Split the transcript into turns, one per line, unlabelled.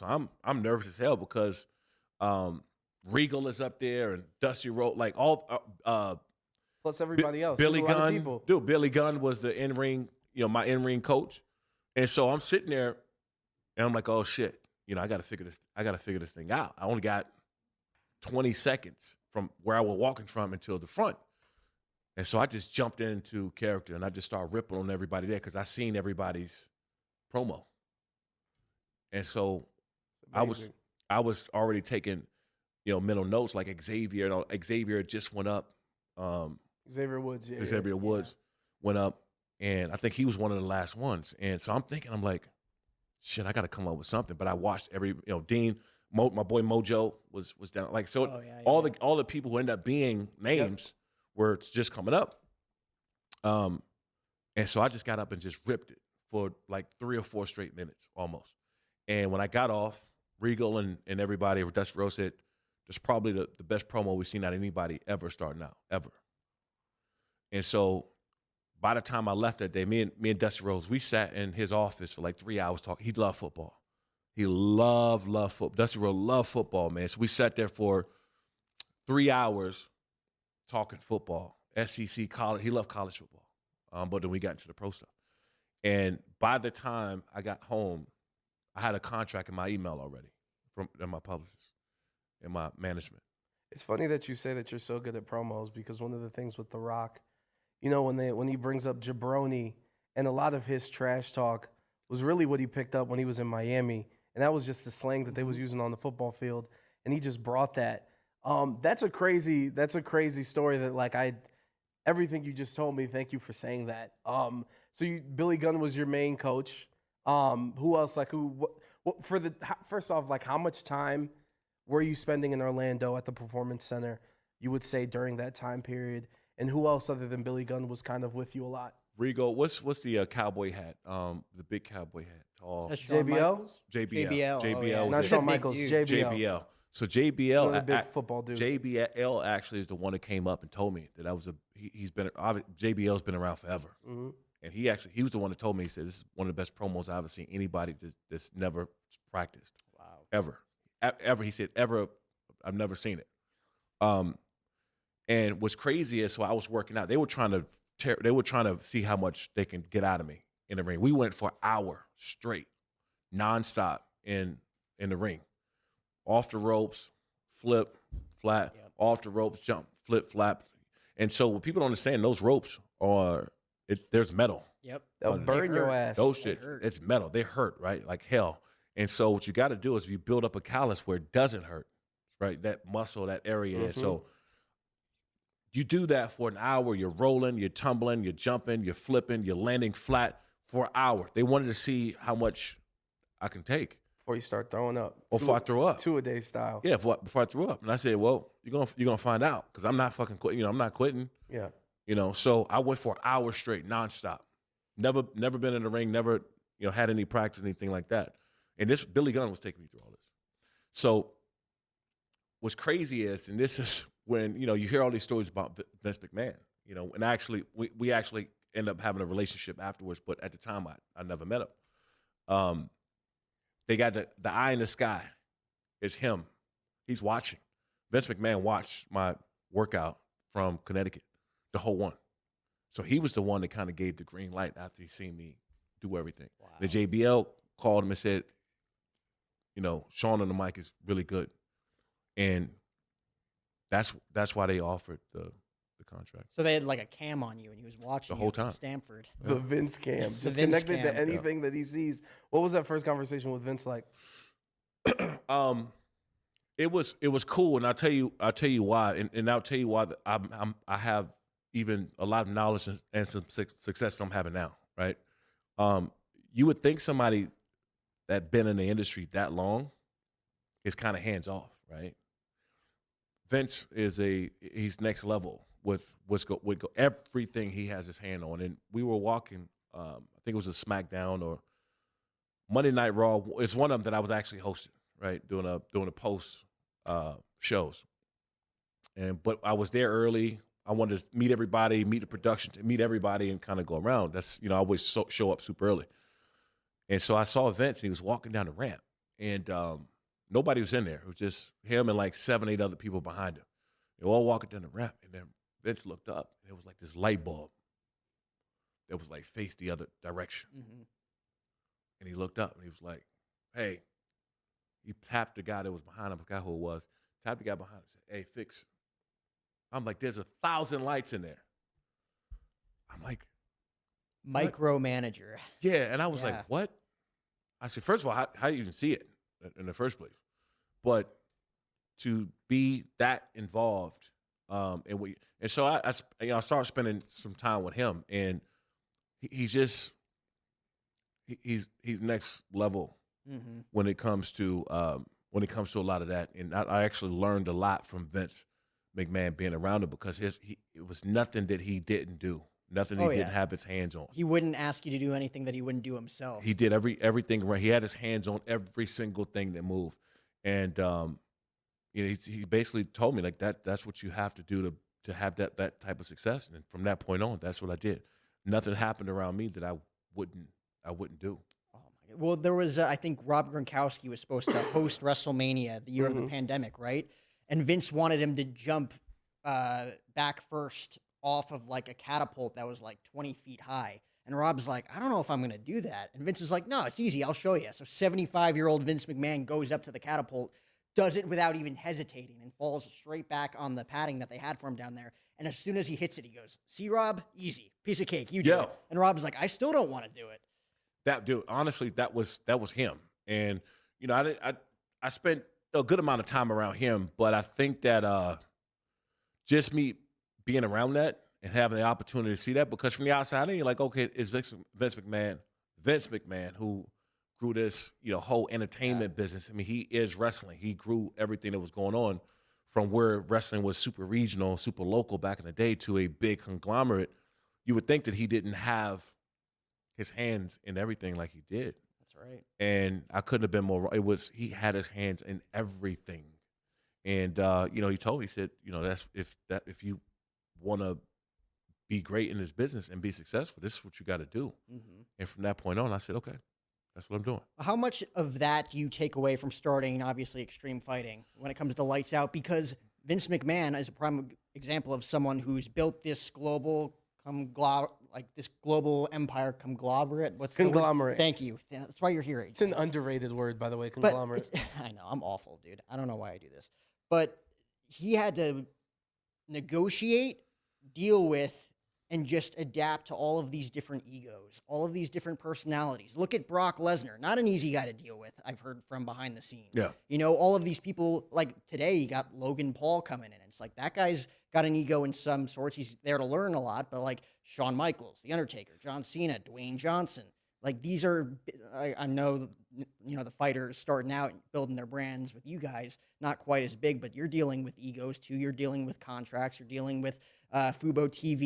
So I'm nervous as hell because Regal is up there and Dusty Rhodes, like all
Plus everybody else.
Billy
There's a lot of
Gunn,
people.
dude. Billy Gunn was the in ring, my in ring coach, and so I'm sitting there and I'm like, oh shit, I got to figure this. I got to figure this thing out. I only got 20 seconds from where I was walking from until the front. And so I just jumped into character and I just started ripping on everybody there because I seen everybody's promo. And so I was already taking, mental notes like Xavier. Xavier just went up.
Xavier Woods, yeah.
Xavier Woods went up, and I think he was one of the last ones. And so I'm thinking, I'm like, shit, I got to come up with something. But I watched Dean, my boy Mojo was down. Like so, all the people who end up being names were just coming up. And so I just got up and just ripped it for like 3 or 4 straight minutes almost. And when I got off, Regal and everybody, Dusty Rhodes said, "That's probably the best promo we've seen out of anybody ever starting out, ever." And so by the time I left that day, me and Dusty Rhodes, we sat in his office for like 3 hours talking. He loved football. He loved football. Dusty Rhodes loved football, man. So we sat there for 3 hours talking football, SEC, college. He loved college football. But then we got into the pro stuff. And by the time I got home, I had a contract in my email already from my publicist and my management.
It's funny that you say that you're so good at promos because one of the things with The Rock, when he brings up jabroni and a lot of his trash talk was really what he picked up when he was in Miami, and that was just the slang that they was using on the football field, and he just brought that. That's a crazy story that everything you just told me. Thank you for saying that. Billy Gunn was your main coach. Who else? First off, how much time were you spending in Orlando at the Performance Center, you would say, during that time period? And who else other than Billy Gunn was kind of with you a lot?
Regal, what's the cowboy hat? The big cowboy hat.
JBL?
JBL.
Not Shawn Michaels, JBL.
So JBL,
another big football dude.
JBL actually is the one that came up and told me that JBL's been around forever.
Mm-hmm.
And he was the one that told me, he said, this is one of the best promos I've ever seen anybody that's never practiced.
Wow.
Ever. He said, ever, I've never seen it. And what's crazy is, so I was working out. They were trying to see how much they can get out of me in the ring. We went for an hour straight, nonstop in the ring. Off the ropes, flip, flat, off the ropes, jump, flip, flap. And so what people don't understand, those ropes there's metal.
Yep.
They'll burn your ass.
Those shits, it's metal. They hurt, right? Like hell. And so what you got to do is you build up a callus where it doesn't hurt, right? That muscle, that area. Mm-hmm. And so you do that for an hour. You're rolling, you're tumbling, you're jumping, you're flipping, you're landing flat for an hour. They wanted to see how much I can take.
Before you start throwing up.
Before I throw up.
2-a-day style.
Yeah, before I threw up. And I said, well, you're gonna find out because I'm not fucking quitting. I'm not quitting.
Yeah.
So I went for an hour straight, nonstop. Never been in the ring, never, had any practice, anything like that. And this Billy Gunn was taking me through all this. So what's crazy is, and this is when, you hear all these stories about Vince McMahon, and actually, we actually end up having a relationship afterwards, but at the time, I never met him. They got the eye in the sky. It's him. He's watching. Vince McMahon watched my workout from Connecticut. The whole one. So he was the one that kind of gave the green light after he seen me do everything. Wow. The JBL called him and said, Shawn on the mic is really good. And that's why they offered the contract.
So they had like a cam on you and he was watching
the whole time.
Stanford.
The Vince cam. Just connected to anything that he sees. What was that first conversation with Vince like?
It was cool, and I'll tell you why, and I'll tell you why I have even a lot of knowledge and some success I'm having now, right? You would think somebody that been in the industry that long is kind of hands off, right? Vince he's next level with everything he has his hand on. And we were walking, I think it was a SmackDown or Monday Night Raw. It's one of them that I was actually hosting, right? Doing a post shows. But I was there early. I wanted to meet everybody, meet the production, meet everybody, and kind of go around. That's I always show up super early. And so I saw Vince, and he was walking down the ramp, and nobody was in there. It was just him and like 7, 8 other people behind him. They were all walking down the ramp, and then Vince looked up, and it was like this light bulb that was like faced the other direction.
Mm-hmm.
And he looked up, and he was like, "Hey," he tapped the guy that was behind him. I forgot who it was. Tapped the guy behind him. Said, "Hey, fix." I'm like, "There's 1,000 lights in there." I'm like,
Micromanager.
"Yeah," and I was
Yeah.
like, "What?" I said, first of all, how do you even see it in the first place? But to be that involved, and so I started spending some time with him, and he's just he's next level
Mm-hmm.
when it comes to a lot of that, and I actually learned a lot from Vince McMahon being around him because it was nothing that he didn't do, nothing he
Oh,
didn't
yeah.
have his hands on.
He wouldn't ask you to do anything that he wouldn't do himself.
He did everything right. He had his hands on every single thing that moved, and he basically told me like that's what you have to do to have that type of success. And from that point on, that's what I did. Nothing happened around me that I wouldn't do.
Oh my God. Well, there was, I think Rob Gronkowski was supposed to host WrestleMania the year of the pandemic, right? And Vince wanted him to jump back first off of like a catapult that was like 20 feet high. And Rob's like, I don't know if I'm going to do that. And Vince is like, no, it's easy. I'll show you. So 75-year-old Vince McMahon goes up to the catapult, does it without even hesitating, and falls straight back on the padding that they had for him down there. And as soon as he hits it, he goes, "See, Rob? Easy. Piece of cake. You do
Yo.
it." And Rob's like, I still don't want to do it.
That dude, honestly, that was him. And I spent a good amount of time around him, but I think that just me being around that and having the opportunity to see that, because from the outside, you're like, okay, it's Vince McMahon, who grew this whole entertainment business. I mean, he is wrestling. He grew everything that was going on from where wrestling was super regional, super local back in the day to a big conglomerate. You would think that he didn't have his hands in everything like he did.
That's right.
And I couldn't have been more wrong. He had his hands in everything. And he told me, he said, that's if you want to be great in this business and be successful, this is what you got to do.
Mm-hmm.
And from that point on, I said, okay, that's what I'm doing.
How much of that do you take away from starting, obviously, Extreme Fighting when it comes to Lights Out? Because Vince McMahon is a prime example of someone who's built this global empire conglomerate. What's the word?
Conglomerate.
Thank you. That's why you're here.
It's an underrated word, by the way,
But
conglomerate.
I know, I'm awful, dude. I don't know why I do this. But he had to negotiate, deal with, and just adapt to all of these different egos, all of these different personalities. Look at Brock Lesnar. Not an easy guy to deal with, I've heard from behind the scenes.
Yeah.
All of these people, like today, you got Logan Paul coming in. It's like that guy's got an ego in some sorts. He's there to learn a lot, but like Shawn Michaels, The Undertaker, John Cena, Dwayne Johnson. Like these are, I know, the fighters starting out and building their brands with you guys, not quite as big, but you're dealing with egos too. You're dealing with contracts. You're dealing with Fubo TV.